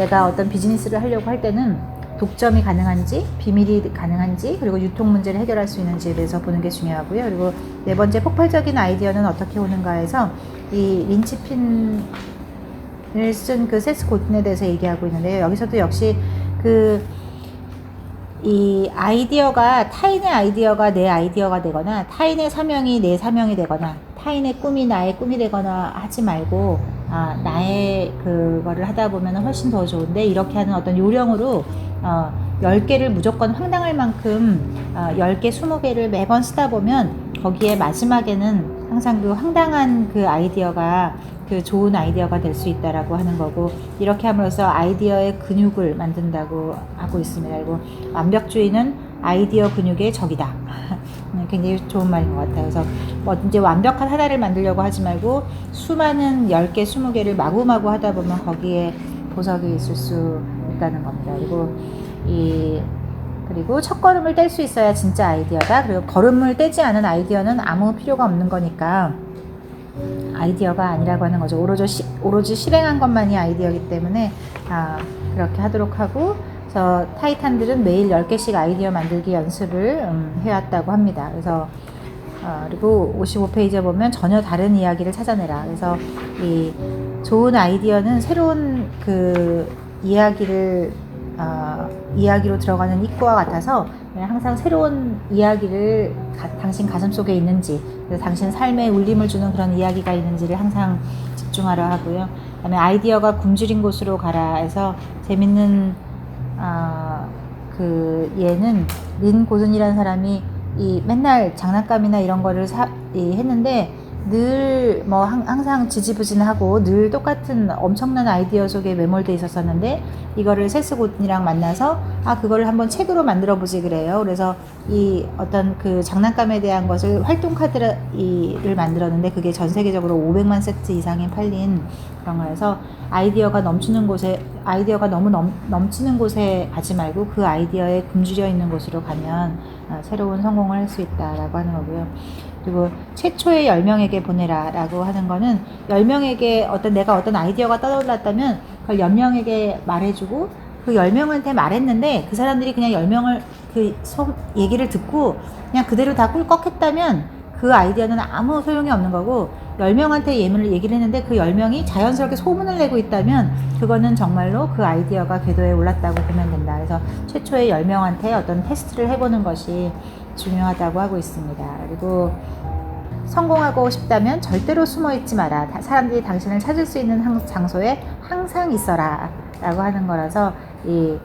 내가 어떤 비즈니스를 하려고 할 때는 독점이 가능한지, 비밀이 가능한지, 그리고 유통 문제를 해결할 수 있는지에 대해서 보는 게 중요하고요. 그리고 네 번째, 폭발적인 아이디어는 어떻게 오는가에서 이 린치핀을 쓴 그 세스 고든에 대해서 얘기하고 있는데요. 여기서도 역시 이 아이디어가, 타인의 아이디어가 내 아이디어가 되거나, 타인의 사명이 내 사명이 되거나, 타인의 꿈이 나의 꿈이 되거나 하지 말고, 나의 그거를 하다 보면 훨씬 더 좋은데, 이렇게 하는 어떤 요령으로 10개를 무조건 황당할 만큼 10개, 20개를 매번 쓰다 보면 거기에 마지막에는 항상 그 황당한 그 아이디어가 그 좋은 아이디어가 될 수 있다라고 하는 거고, 이렇게 함으로써 아이디어의 근육을 만든다고 하고 있습니다. 그리고 완벽주의는 아이디어 근육의 적이다. 굉장히 좋은 말인 것 같아요. 그래서 이제 완벽한 하나를 만들려고 하지 말고 수많은 10개, 20개를 마구마구 하다 보면 거기에 보석이 있을 수 있다는 겁니다. 그리고 첫 걸음을 뗄 수 있어야 진짜 아이디어다. 그리고 걸음을 떼지 않은 아이디어는 아무 필요가 없는 거니까 아이디어가 아니라고 하는 거죠. 오로지 실행한 것만이 아이디어이기 때문에 그렇게 하도록 하고, 그래서 타이탄들은 매일 10개씩 아이디어 만들기 연습을 해왔다고 합니다. 그래서 그리고 55페이지에 보면 전혀 다른 이야기를 찾아내라. 그래서 이 좋은 아이디어는 새로운 그 이야기로 들어가는 입구와 같아서 항상 새로운 이야기를 당신 가슴 속에 있는지, 당신 삶에 울림을 주는 그런 이야기가 있는지를 항상 집중하려 하고요. 그다음에 아이디어가 굶주린 곳으로 가라 해서 재밌는 얘는 린 고든이라는 사람이 맨날 장난감이나 이런 거를 했는데 늘 항상 지지부진하고 늘 똑같은 엄청난 아이디어 속에 매몰돼 있었었는데, 이거를 세스 고든이랑 만나서 그거를 한번 책으로 만들어 보지 그래요. 그래서 이 어떤 그 장난감에 대한 것을 활동 카드를 만들었는데, 그게 전 세계적으로 500만 세트 이상이 팔린 그런 거라서, 아이디어가 너무 넘치는 곳에 가지 말고 그 아이디어에 굶주려 있는 곳으로 가면 새로운 성공을 할 수 있다라고 하는 거고요. 그리고 최초의 10명에게 보내라 라고 하는 거는, 10명에게 내가 어떤 아이디어가 떠올랐다면 그걸 10명에게 말해주고, 그 10명한테 말했는데 그 사람들이 그냥 10명을 얘기를 듣고 그냥 그대로 다 꿀꺽했다면 그 아이디어는 아무 소용이 없는 거고, 10명한테 얘기를 했는데 그 10명이 자연스럽게 소문을 내고 있다면 그거는 정말로 그 아이디어가 궤도에 올랐다고 보면 된다. 그래서 최초의 10명한테 어떤 테스트를 해보는 것이 중요하다고 하고 있습니다. 그리고 성공하고 싶다면 절대로 숨어있지 마라. 사람들이 당신을 찾을 수 있는 장소에 항상 있어라 라고 하는 거라서, 이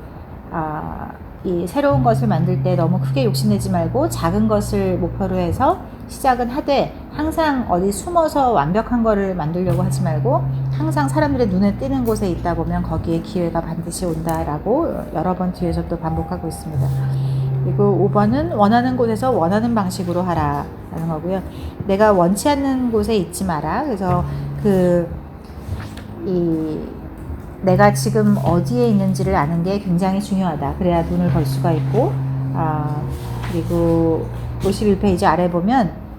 새로운 것을 만들 때 너무 크게 욕심내지 말고 작은 것을 목표로 해서 시작은 하되, 항상 어디 숨어서 완벽한 거를 만들려고 하지 말고 항상 사람들의 눈에 띄는 곳에 있다 보면 거기에 기회가 반드시 온다라고 여러 번 뒤에서 또 반복하고 있습니다. 그리고 5번은 원하는 곳에서 원하는 방식으로 하라 라는 거고요. 내가 원치 않는 곳에 있지 마라. 그래서 내가 지금 어디에 있는지를 아는 게 굉장히 중요하다. 그래야 눈을 벌 수가 있고, 그리고 51페이지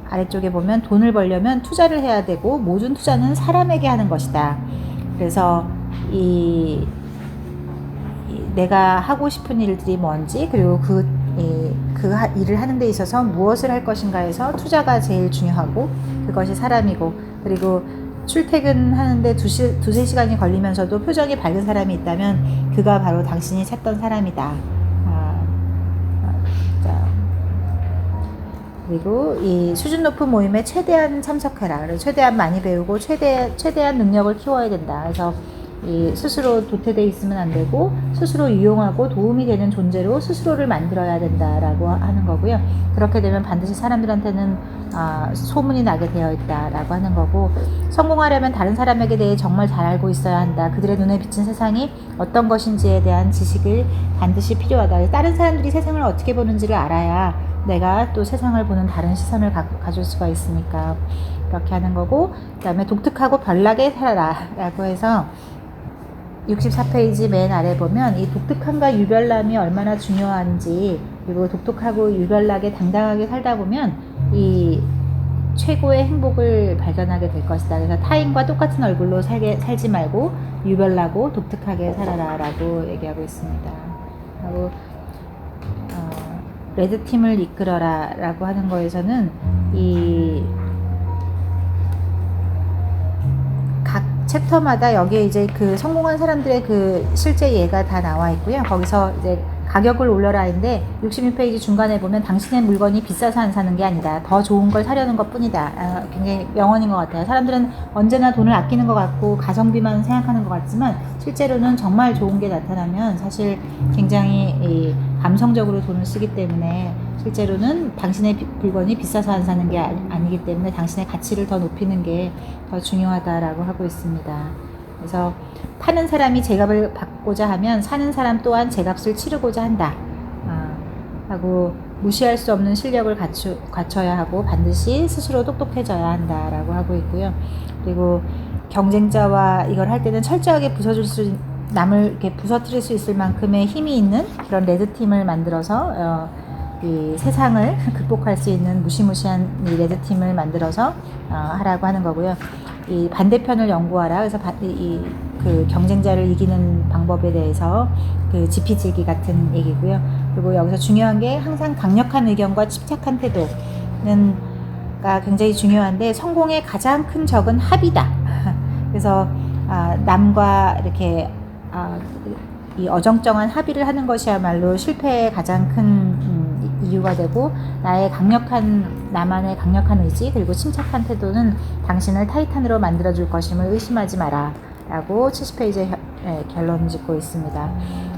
아래쪽에 보면 돈을 벌려면 투자를 해야 되고, 모든 투자는 사람에게 하는 것이다. 그래서 내가 하고 싶은 일들이 뭔지, 그리고 그 일을 하는 데 있어서 무엇을 할 것인가에서 투자가 제일 중요하고, 그것이 사람이고, 그리고 출퇴근하는데 두세 시간이 걸리면서도 표정이 밝은 사람이 있다면 그가 바로 당신이 찾던 사람이다. 그리고 이 수준 높은 모임에 최대한 참석해라. 그래서 최대한 많이 배우고 최대한 능력을 키워야 된다. 그래서 스스로 도태되어 있으면 안 되고, 스스로 유용하고 도움이 되는 존재로 스스로를 만들어야 된다라고 하는 거고요. 그렇게 되면 반드시 사람들한테는 소문이 나게 되어 있다라고 하는 거고, 성공하려면 다른 사람에게 대해 정말 잘 알고 있어야 한다. 그들의 눈에 비친 세상이 어떤 것인지에 대한 지식을 반드시 필요하다. 다른 사람들이 세상을 어떻게 보는지를 알아야 내가 또 세상을 보는 다른 시선을 가질 수가 있으니까 그렇게 하는 거고, 그 다음에 독특하고 별나게 살아라 라고 해서 64페이지 맨 아래 보면 이 독특함과 유별남이 얼마나 중요한지, 그리고 독특하고 유별나게 당당하게 살다 보면 이 최고의 행복을 발견하게 될 것이다. 그래서 타인과 똑같은 얼굴로 살지 말고 유별나고 독특하게 살아라 라고 얘기하고 있습니다. 하고 레드팀을 이끌어라 라고 하는 거에서는 이 각 챕터마다 여기에 이제 그 성공한 사람들의 그 실제 예가 다 나와 있고요. 거기서 이제 가격을 올려라인데 66페이지 중간에 보면 당신의 물건이 비싸서 안 사는 게 아니다. 더 좋은 걸 사려는 것 뿐이다. 굉장히 명언인 것 같아요. 사람들은 언제나 돈을 아끼는 것 같고 가성비만 생각하는 것 같지만 실제로는 정말 좋은 게 나타나면 사실 굉장히 감성적으로 돈을 쓰기 때문에 실제로는 당신의 물건이 비싸서 안 사는 게 아니기 때문에 당신의 가치를 더 높이는 게 더 중요하다라고 하고 있습니다. 그래서 파는 사람이 제값을 받고자 하면 사는 사람 또한 제값을 치르고자 한다. 하고 무시할 수 없는 실력을 갖춰야 하고 반드시 스스로 똑똑해져야 한다라고 하고 있고요. 그리고 경쟁자와 이걸 할 때는 철저하게 남을 이렇게 부서뜨릴 수 있을 만큼의 힘이 있는 그런 레드팀을 만들어서 이 세상을 극복할 수 있는 무시무시한 이 레드팀을 만들어서 하라고 하는 거고요. 이 반대편을 연구하라. 그래서 그 경쟁자를 이기는 방법에 대해서 그 지피지기 같은 얘기고요. 그리고 여기서 중요한 게 항상 강력한 의견과 침착한 태도는 굉장히 중요한데 성공의 가장 큰 적은 합의다. 그래서 남과 이렇게 이 어정쩡한 합의를 하는 것이야말로 실패의 가장 큰 이유가 되고 나만의 강력한 의지 그리고 침착한 태도는 당신을 타이탄으로 만들어줄 것임을 의심하지 마라 라고 70페이지에 결론 짓고 있습니다.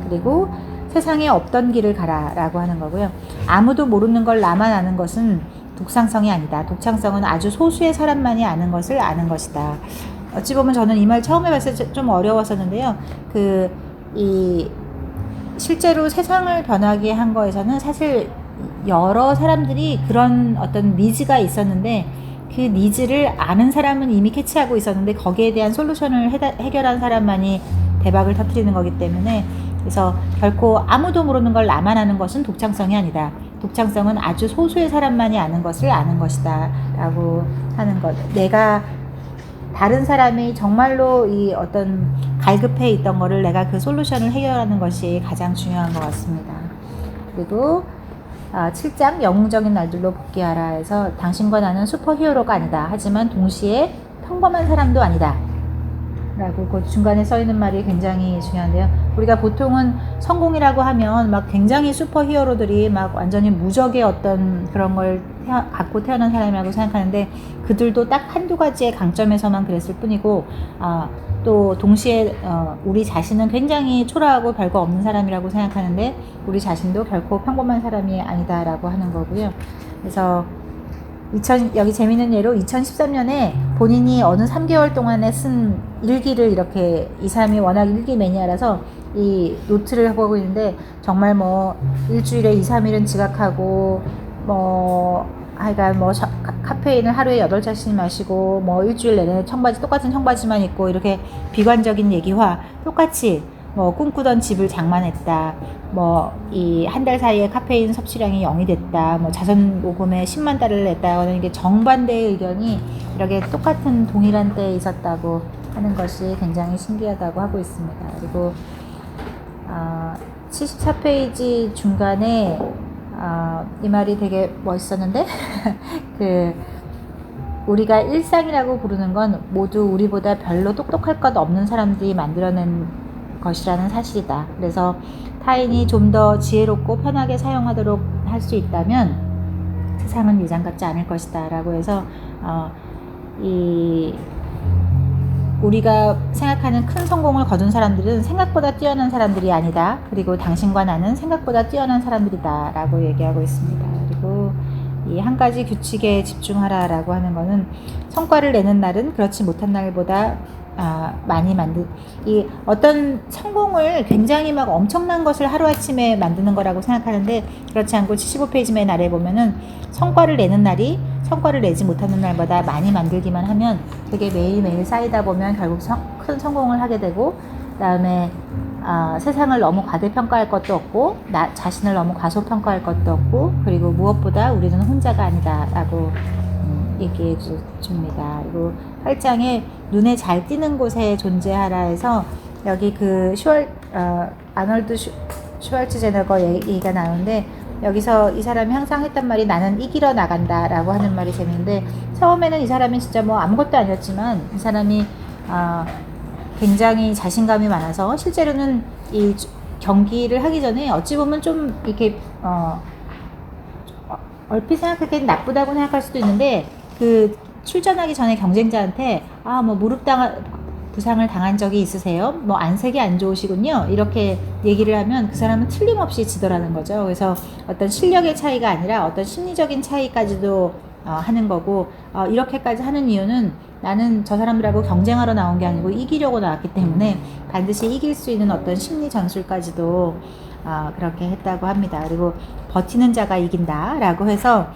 그리고 세상에 없던 길을 가라 라고 하는 거고요. 아무도 모르는 걸 나만 아는 것은 독창성이 아니다. 독창성은 아주 소수의 사람만이 아는 것을 아는 것이다. 어찌 보면 저는 이 말 처음 해봤을 때 좀 어려웠었는데요. 실제로 세상을 변하게 한 거에서는 사실 여러 사람들이 그런 어떤 니즈가 있었는데 그 니즈를 아는 사람은 이미 캐치하고 있었는데 거기에 대한 솔루션을 해결한 사람만이 대박을 터뜨리는 거기 때문에 그래서 결코 아무도 모르는 걸 나만 아는 것은 독창성이 아니다. 독창성은 아주 소수의 사람만이 아는 것을 아는 것이다 라고 하는 것. 내가 다른 사람이 정말로 이 어떤 갈급해 있던 거를 내가 그 솔루션을 해결하는 것이 가장 중요한 것 같습니다. 그리고 7장 영웅적인 날들로 복귀하라 해서 당신과 나는 슈퍼히어로가 아니다. 하지만 동시에 평범한 사람도 아니다. 라고 그 중간에 써 있는 말이 굉장히 중요한데요. 우리가 보통은 성공이라고 하면 막 굉장히 슈퍼히어로들이 막 완전히 무적의 어떤 그런 걸 갖고 태어난 사람이라고 생각하는데 그들도 딱 한두 가지의 강점에서만 그랬을 뿐이고 또 동시에 우리 자신은 굉장히 초라하고 별거 없는 사람이라고 생각하는데 우리 자신도 결코 평범한 사람이 아니다라고 하는 거고요. 그래서 여기 재미있는 예로 2013년에 본인이 어느 3개월 동안에 쓴 일기를 이렇게 이 사람이 워낙 일기 매니아라서 이 노트를 해보고 있는데 정말 뭐 일주일에 2, 3일은 지각하고 하여간 카페인을 하루에 8잔씩 마시고 일주일 내내 똑같은 청바지만 입고 이렇게 비관적인 얘기와 똑같이 꿈꾸던 집을 장만했다. 이 한 달 사이에 카페인 섭취량이 0이 됐다. 자선 모금에 10만 달러를 냈다. 하는 게 정반대의 의견이 이렇게 똑같은 동일한 때에 있었다고 하는 것이 굉장히 신기하다고 하고 있습니다. 그리고 74페이지 중간에 이 말이 되게 멋있었는데 우리가 일상이라고 부르는 건 모두 우리보다 별로 똑똑할 것 없는 사람들이 만들어낸 것이라는 사실이다. 그래서 타인이 좀 더 지혜롭고 편하게 사용하도록 할 수 있다면 세상은 예전 같지 않을 것이다 라고 해서 우리가 생각하는 큰 성공을 거둔 사람들은 생각보다 뛰어난 사람들이 아니다. 그리고 당신과 나는 생각보다 뛰어난 사람들이다 라고 얘기하고 있습니다. 그리고 이 한 가지 규칙에 집중하라 라고 하는 거는 성과를 내는 날은 그렇지 못한 날보다 많이 이 어떤 성공을 굉장히 막 엄청난 것을 하루아침에 만드는 거라고 생각하는데 그렇지 않고 75페이지 맨 아래 보면은 성과를 내는 날이 성과를 내지 못하는 날보다 많이 만들기만 하면 그게 매일매일 쌓이다 보면 결국 큰 성공을 하게 되고 그다음에 세상을 너무 과대평가할 것도 없고 나 자신을 너무 과소평가할 것도 없고 그리고 무엇보다 우리는 혼자가 아니다 라고 얘기해 줍니다. 그리고 8장에 눈에 잘 띄는 곳에 존재하라 해서 여기 그 아놀드 슈왈츠제네거 얘기가 나오는데, 여기서 이 사람이 항상 했단 말이 나는 이기러 나간다 라고 하는 말이 재밌는데, 처음에는 이 사람이 진짜 뭐 아무것도 아니었지만 이 사람이 굉장히 자신감이 많아서 실제로는 이 경기를 하기 전에 어찌 보면 좀 이렇게 얼핏 생각하기엔 나쁘다고 생각할 수도 있는데, 그 출전하기 전에 경쟁자한테 뭐 부상을 당한 적이 있으세요? 뭐 안색이 안 좋으시군요. 이렇게 얘기를 하면 그 사람은 틀림없이 지더라는 거죠. 그래서 어떤 실력의 차이가 아니라 어떤 심리적인 차이까지도 하는 거고, 이렇게까지 하는 이유는 나는 저 사람들하고 경쟁하러 나온 게 아니고 이기려고 나왔기 때문에 반드시 이길 수 있는 어떤 심리 전술까지도 그렇게 했다고 합니다. 그리고 버티는 자가 이긴다 라고 해서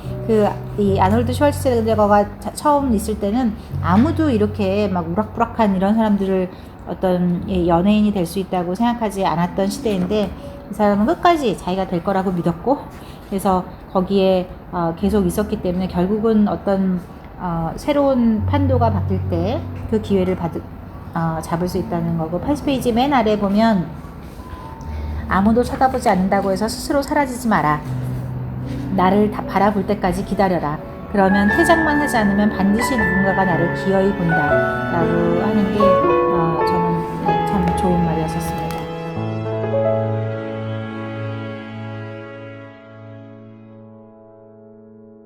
이 아놀드 슈왈츠제네거가 처음 있을 때는 아무도 이렇게 막 우락부락한 이런 사람들을 어떤 연예인이 될 수 있다고 생각하지 않았던 시대인데, 이 사람은 끝까지 자기가 될 거라고 믿었고, 그래서 거기에 계속 있었기 때문에 결국은 어떤 새로운 판도가 바뀔 때 그 기회를 잡을 수 있다는 거고, 80페이지 맨 아래 보면 아무도 쳐다보지 않는다고 해서 스스로 사라지지 마라. 나를 다 바라볼 때까지 기다려라. 그러면 퇴장만 하지 않으면 반드시 누군가가 나를 기어이 본다 라고 하는 게 저는 참 좋은 말이었었습니다.